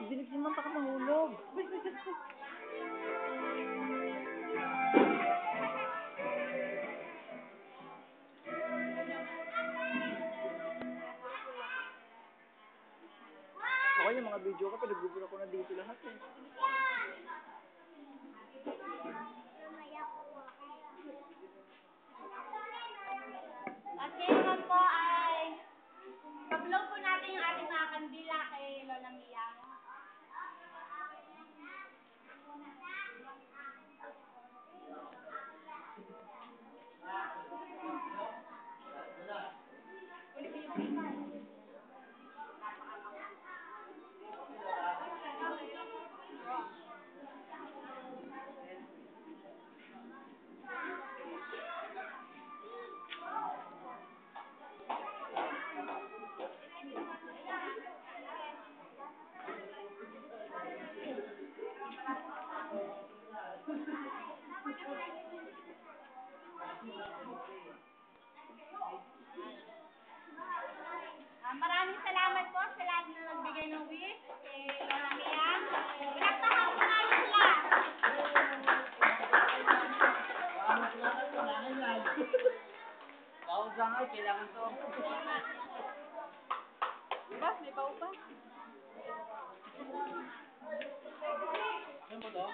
Dinig naman baka mahulog. Ako yung mga video ko, pinag-google ko na dito lahat eh. At ngayon naman po ay pag-vlog po natin yung ating mga kandila kay Lola Mia. Maraming salamat po sa lahat na nagbigay ng wish kay Lola Mia. Pinagtahan ko nga sila. Pausangal, kailangan to. Diba? May pau pa? Ano mo to?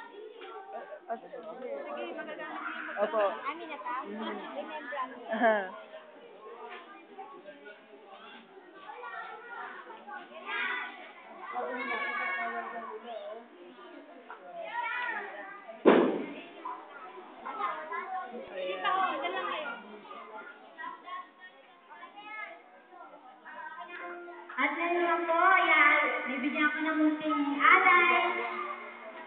Sige, magagamit niyo yung Opo. Amin na ta? Remember mo. Dito, dyan lang kayo. At ngayon naman po, yan, bibigyan ko ng munting alay.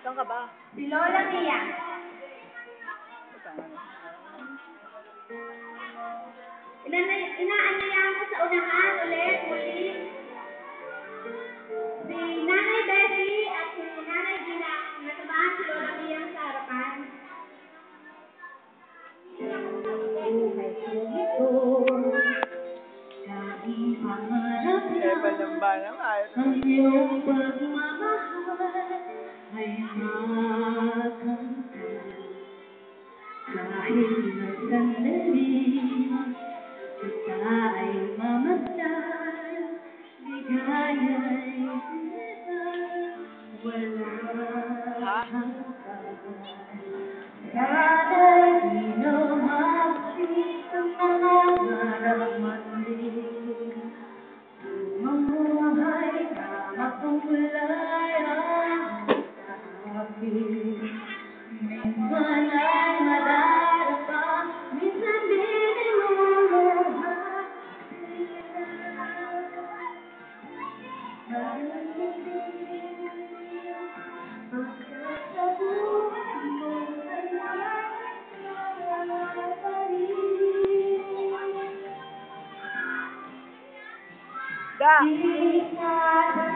Saan ka ba? Si Lola Mia. Inaanyayahan ko sa unahan ulit muli si Nanay Betty at si Nanay Gina nasamahan si Lola Mia sa harapan. Eh, panamba na nga. Ang iyong pagmamahal ay makanta kahit na sandali kita ay mamasdan, ligaya'y wala hanggan. Sana'y di na makita ang nangarap muli. Mamuhay ka makulay ang sabi. Minsan ay madarapa, minsan di mo mahal. Pagkat sa buhay mo ay Da! Di ka